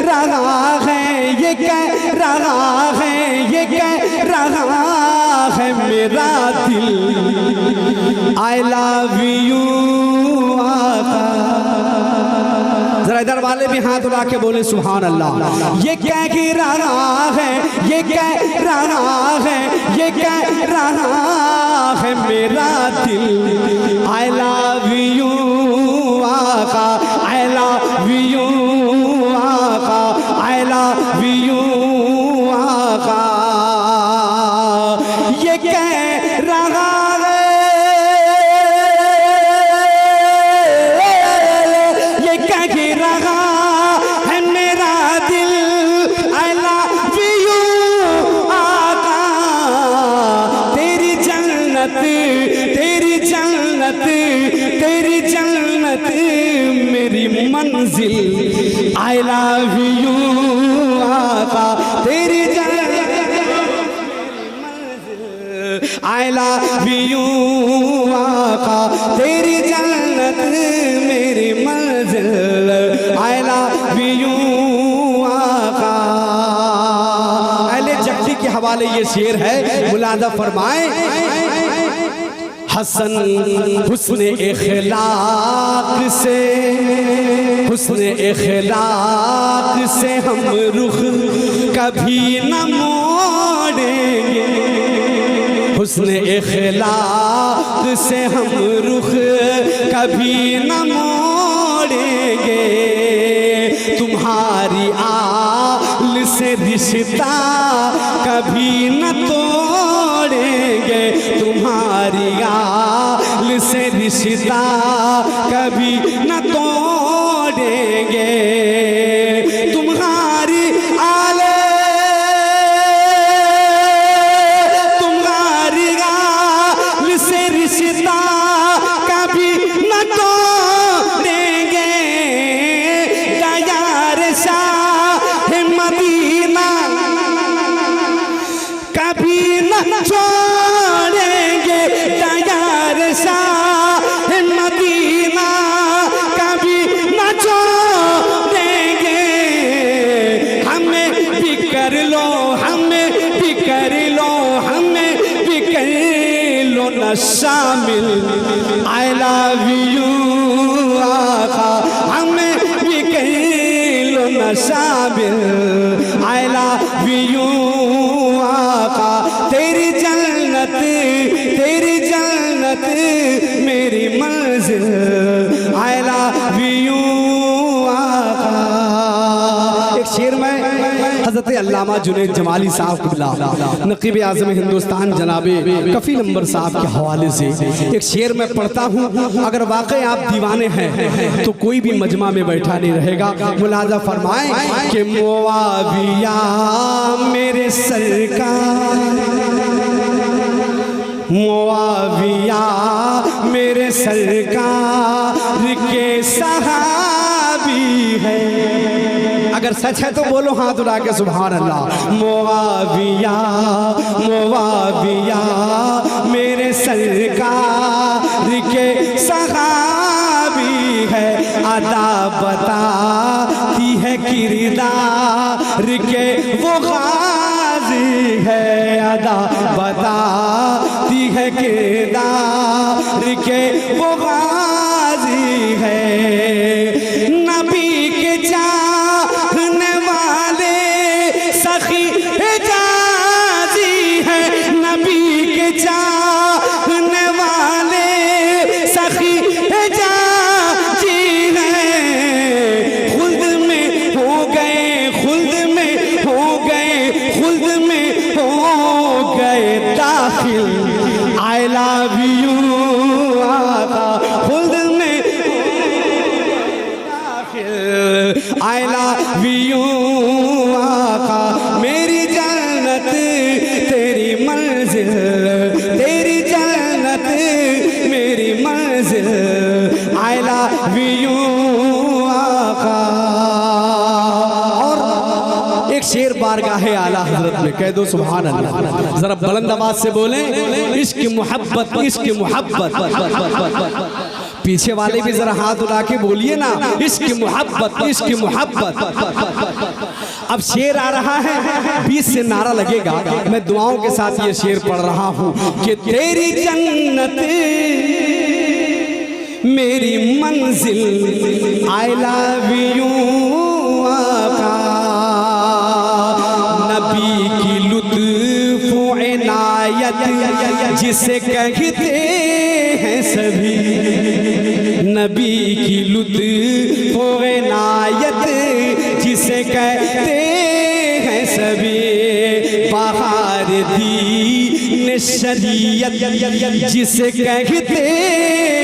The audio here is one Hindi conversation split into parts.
रहा है, ये कह रहा है, ये कह रहा है मेरा दिल आई लव यू आका। जरा इधर वाले भी हाथ उठा के बोले सुभान अल्लाह। ये कह रहा है, ये कह रहा है, ये कह रहा है मेरा दिल आई लव यू आका, आई लव यू आका, आई लव यू आका। ये कह रहा है, ये कह रहा है मेरा दिल आई लव यू आका। तेरी जन्नत, तेरी जन्नत, तेरी जन्नत मेरी मंजिल आई लव यू आका। तेरी जन्नत आई लव यू आका। तेरी जन्नत मेरी मंजिल आई लव यू आका। अहले जक्ती के हवाले ये शेर है, मुलाजा फरमाए। हसन हुस्न इखलाक से, हुस्न इखलाक से हम रुख कभी न मोड़ेंगे। हुस्न इखलाक से हम रुख कभी न मोड़ेंगे। तुम्हारी आल से रिश्ता कभी न तोड़ेंगे। तुम्हारी आल से रिश्ता कभी न तोड़ेंगे। तुम्हारी आल, तुम्हारी आल से रिश्ता कभी न तोड़ेंगे। दयार शाह मदीना कभी न छोड़ेंगे। दयार शाह मदीना कभी न छोड़ेंगे। हमें भी कर लो, हमें भी कर लो, हमें भी कर लो न शामिल आई लव यू आका। हमें भी कर लो न शामिल आई लव यू आका। तेरी जन्नत, तेरी जन्नत मेरी मंजिल आई लव यू आका। एक शेर में हज़रत अल्लामा जुनैद जमाली साहब क़िबला नक़ीब आज़म हिंदुस्तान जनाबे कफ़ी नंबर साहब के हवाले से एक शेर में पढ़ता हूँ। अगर वाकई आप दीवाने हैं तो कोई भी मजमा में बैठा नहीं रहेगा। मुलाजा फरमाएं कि मुआविया मेरे सरकार, मुआविया मेरे सरकार के सहाबी है। अगर सच है तो बोलो हाथ उठा के सुभान अल्लाह। मुआविया, मुआविया मेरे सरकार के सहाबी है। अदा बताती है किरदार के वो गाजी है। अदा बताती है किरदार के वो गाजी है। नबी के चाहने वाले सखी हिजाजी है। नबी के चाहने वाले सखी हिजाजी है। खुल्द में हो गए, खुल्द में हो गए, खुल्द में हो गए दाखिल आई लव यू आका। खुल्द में दाखिल आई लव यू आका। मेरी जन्नत तेरी मंजिल, तेरी जन्नत मेरी मंजिल आई लव यू आका। और एक शेर बारगाहे आला हजरत में कह दो सुभान अल्लाह। जरा बुलंद आवाज से बोले इश्क मोहब्बत, इश्क मोहब्बत। पीछे वाले भी जरा हाथ उठा के बोलिए ना इश्क मोहब्बत, इश्क मोहब्बत। अब शेर आ रहा है, 20 से नारा लगेगा। मैं दुआओं के साथ ये शेर पढ़ रहा हूं कि तेरी जन्नत मेरी मंजिल, आई लव यू आका। नबी की लुत्फ इनायत जिसे कहते हैं सभी, नबी की लुत्फ इनायत जिसे कहते हैं सभी। बहार दीन शरीयत जिसे कहते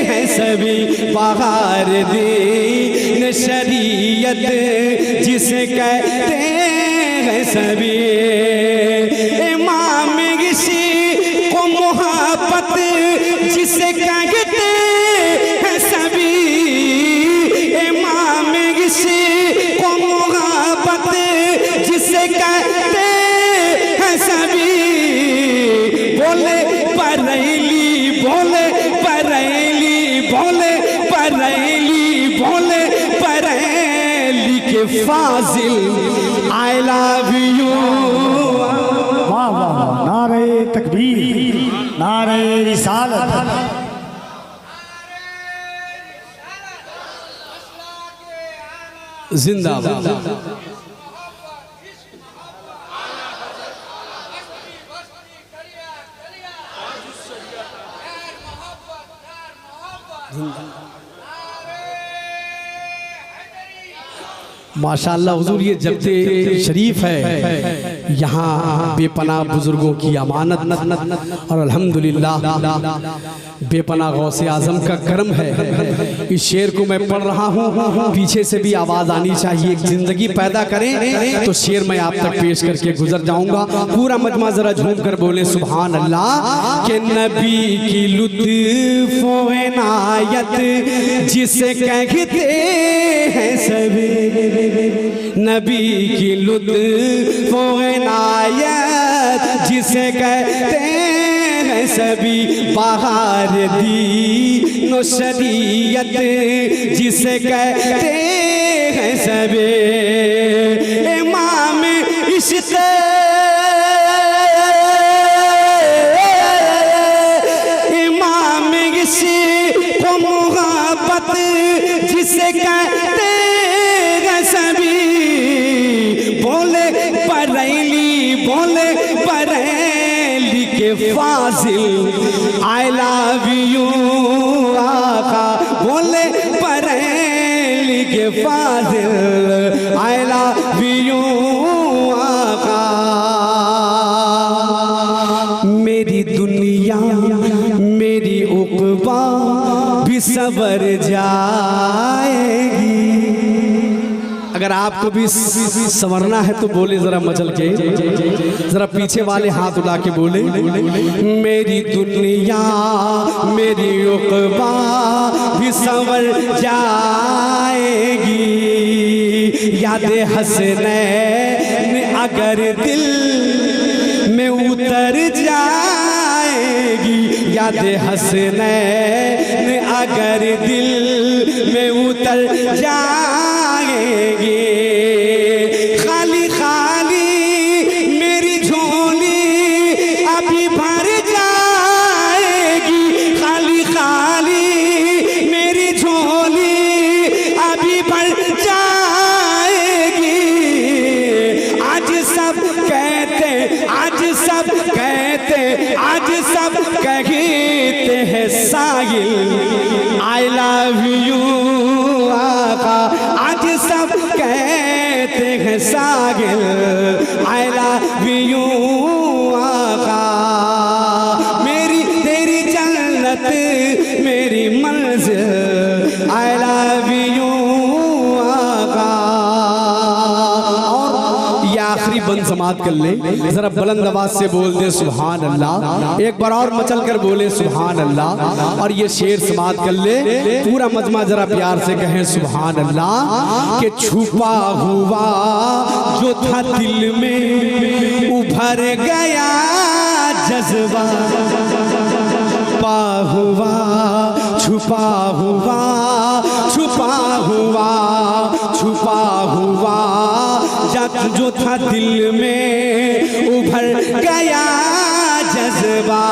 हैं सभी, बहार दीन शरीयत जिसे कहते हैं सभी। इमाम किसी को मोहब्बत जिसे कहते हैं सभी, इमाम किसी को मोहब्बत जिसे कहते हैं सभी। बोले बरेली, बोले बरेली, बोले बरेली, बोले बरेली के फाजिल, आई लव यू। वाह वाह, नारे तकबीर, नारे रिसालत। जिंदाबाद। माशाअल्लाह हुजूर, ये जब्ते शरीफ है, यहाँ बेपनाह बुजुर्गों की अमानत और अल्हम्दुलिल्लाह बेपनाह गौसे आजम का करम है। इस शेर को मैं पढ़ रहा हूँ, पीछे से भी आवाज़ आनी चाहिए, एक जिंदगी पैदा करें तो शेर मैं आप तक पेश करके गुजर जाऊंगा। पूरा मजमा जरा झूम कर बोले सुभान अल्लाह। के नबी की लुत्फ इनायत जिसे कहते हैं सभी, नबी की लुत्फ इनायत जिसे कहते हैं सभी। बहार दीन शरीयत जिसे कहते हैं सभी। इमाम इश्क़ को मोहब्बत जिसे कहते हैं सभी। बोले बरेली, बोले बरेली के फाजिल, आई लव यू आका। बोले बरेली के फाजिल, आई लव यू आका। मेरी दुनिया मेरी उक़बा भी सवर जाएगी। अगर आपको भी संवरना है तो बोले जरा मचल के, जरा पीछे वाले हाथ उठा के बोले। मेरी दुनिया मेरी उक़बा भी संवर जाएगी। याद हसनैन अगर दिल में उतर जाएगी, याद हसनैन अगर दिल में उतर जाएगी। खाली खाली मेरी झोली अभी भर जाएगी, खाली खाली मेरी झोली अभी भर जाएगी। आज सब कहते, आज सब कहते, आज सब कहते हैं साहिल, आई लव यू आका। आज सब कहते हैं साहिल, आई लव यू आका। मेरी तेरी जन्नत मेरी मंजिल, आई लव यू आका। और ये आखिरी बंद समात कर ले, जरा बुलंद आवाज से बोल दे सुभान अल्लाह। एक बार और मचल कर बोले सुभान अल्लाह। और ये शेर समात कर ले, पूरा मजमा जरा प्यार से कहें सुभान अल्लाह। कि छुपा हुआ जो था दिल में उभर गया जज्बा, छुपा हुआ, छुपा हुआ, छुपा हुआ, छुपा हुआ जो था दिल में उभर गया जज्बा,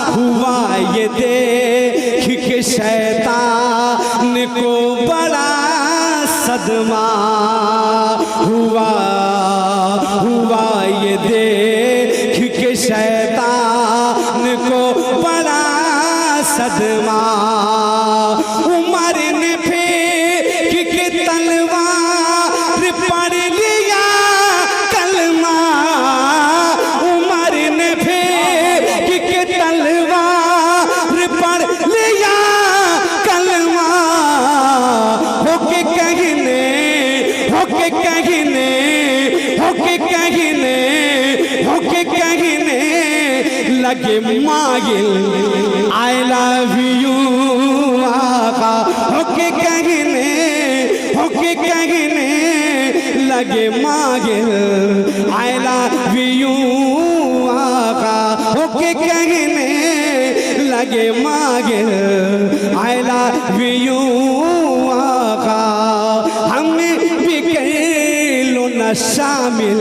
हुआ ये देख के शैतान को बड़ा सदमा, हुआ ये देख के शैतान को बड़ा सदमा। उमर ने फेंक के तलवार पढ़ लिया कलमा, उमर ने फेंक के तलवार पढ़ लिया कलमा। होके कहने लगे मागिल आई लव यू आका, होके कहने लगे मागिल आई लव यू आका, होके कहने लगे मागिल आई लव यू आका। हमें भी कर लो न शामिल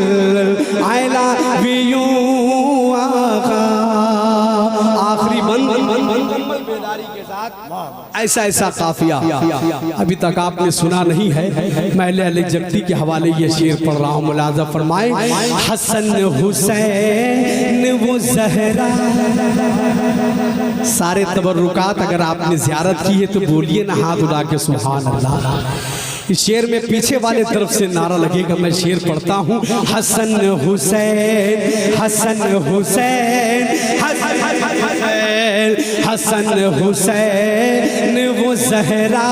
आई लव यू आका। आखिरी बंद बेदारी के साथ ऐसा काफिया अभी तक आपने सुना नहीं है। मैं अली जगती के हवाले ये शेर पढ़ रहा हूँ, मुलाजा फरमाए। हसन हुसैन वो जहरा, सारे तबर्रुकात अगर आपने ज़ियारत की है तो बोलिए ना हाथ उठा के सुभान अल्लाह। इस शेर में पीछे वाले तरफ से नारा लगेगा, मैं शेर पढ़ता हूँ। हसन हुसैन हसन हुसैन हसन हुसैन वो जहरा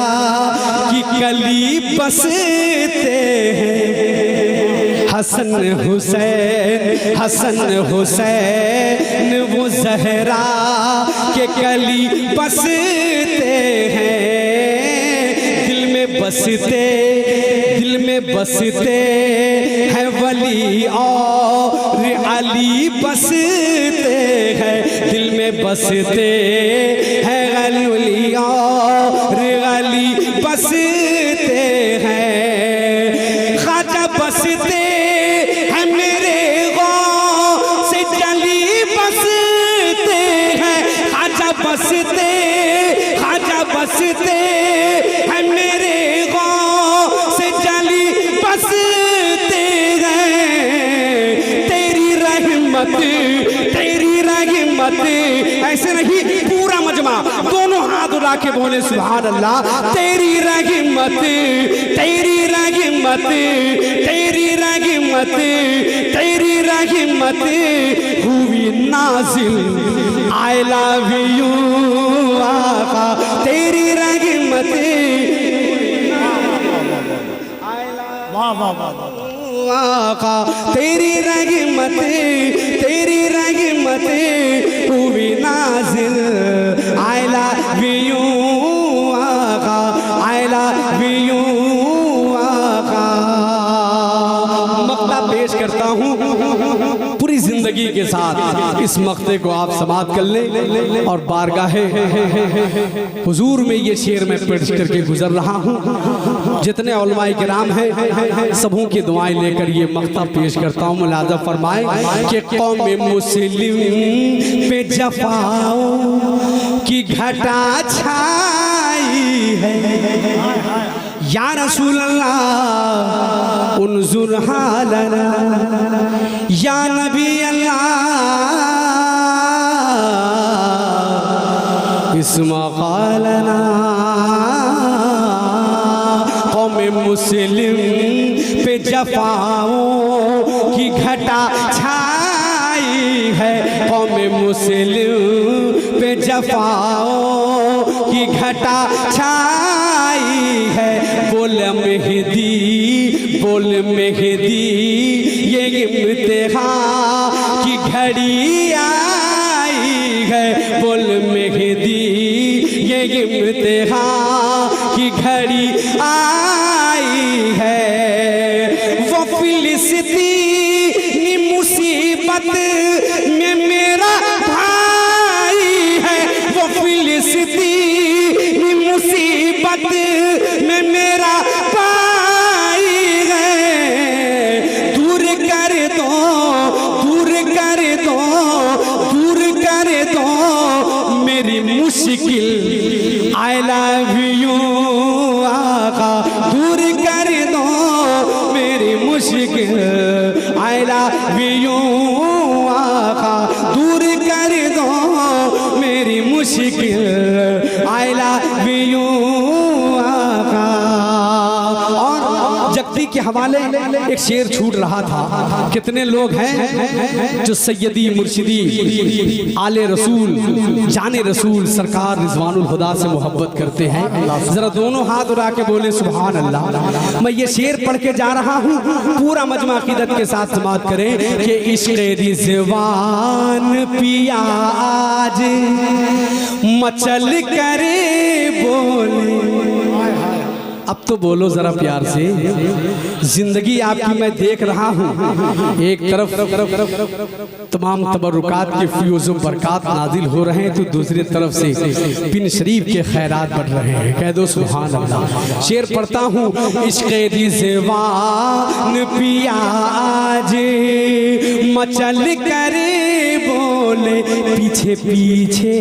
की कली बसते हैं। हसन हुसैन वो जहरा के कली बसते हैं। दिल में बसते हैं वली और अली बसते हैं। दिल में बसते हैं वली और अली बसते हैं। ख्वाजा बसते हैं मेरे गौस से जली बसते हैं। ख्वाजा बसते हैं मेरे गौस से जली बसते हैं। तेरी रहमत ऐसे नहीं, पूरा मजमा दोनों हाथ उठा के बोले सुभान अल्लाह। तेरी रहमत हुई नाजिल आई लव यू आका। तेरी रहमत आका, तेरी रहमत हुई नाजिल आई लव यू आका, आई लव यू आका। मक्ता पेश करता हूँ पूरी जिंदगी के साथ। इस मक्ते को आप समाप्त कर लें और बारगाहे हुजूर में ये शेर में पेश करके गुजर रहा हूँ। जितने उलमाए किराम हैं सबों की दुआएं लेकर ये मक्ता पेश करता हूँ। मुलाजा फरमाए कि कौम मुस्लिम पे जफाओं की घटा छाई है। या रसूल अल्लाह उन्जुर हालना, या नबी अल्लाह इस्मा क़ालना। कौम मुस्लिम पे जफाओं की घटा छाई है। कौम मुस्लिम पे जफाओं की घटा छाई है। बोल मेहदी ये इम्तिहान की घड़ी आई है। बोल मेहदी ये इम्तिहान की घड़ी आई है। वो फिलिस्तीनी मुसीबत में मेरा भाई है। वो फिलिस्तीनी मुसीबत में मेरा भाई है। मुश्किल, आई लव यू आका, दूर कर दो मेरी मुश्किल, आई लव यू आका। और जगती के हवाले एक शेर छूट रहा था। कितने लोग हैं जो सैयदी मुर्शिदी आले रसूल जाने रसूल सरकार रिजवानुल हुदा से मोहब्बत करते हैं? जरा दोनों हाथ उठा के बोले सुभान अल्लाह। मैं ये शेर पढ़ के जा रहा हूँ, पूरा मजमा अकीदत के साथ समात करें कि इश्क़ रिज़वान पिया आज मचल करे बोले। अब तो बोलो जरा प्यार से। जिंदगी आपकी मैं देख रहा हूँ, एक तरफ तमाम तबरुकात के फ्यूज़ बरक़ात नाजिल हो रहे हैं, तो दूसरी तरफ से पिन शरीफ के खैरात बढ़ रहे हैं। कह दो सुभान अल्लाह। शेर पढ़ता हूँ, इश्क़ रिज़वान पिया आज मचल करे बोले, पीछे पीछे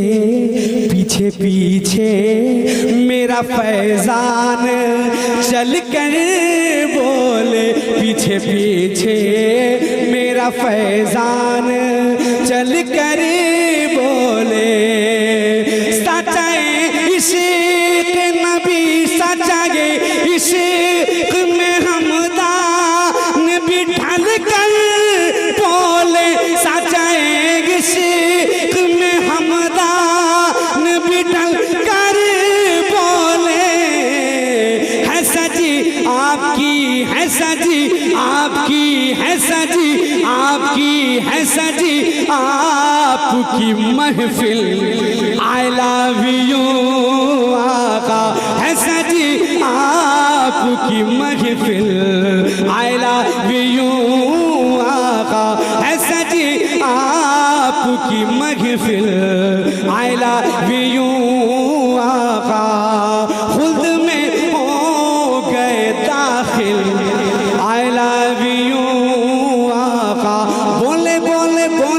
पीछे पीछे मेरा फैज़ान चल कर बोले, पीछे पीछे मेरा फैज़ान चल कर बोले। सच्चाए इश्क़ नबी, सच्चाए इश्क़ में हमदान भी ढल कर बोले, सच्चाए इश्क़ में हमदान भी ढल कर बोले। है सजी आपकी है सजी आपकी है सजी आपकी है सजी आपकी महफिल, आई लव यू आका। है सजी आपकी महफिल, आई लव यू आका। है सजी आपकी महफिल, आई लव यू आका। खुद में हो गए दाखिल, आई लव यू आका। बोले बोले बोले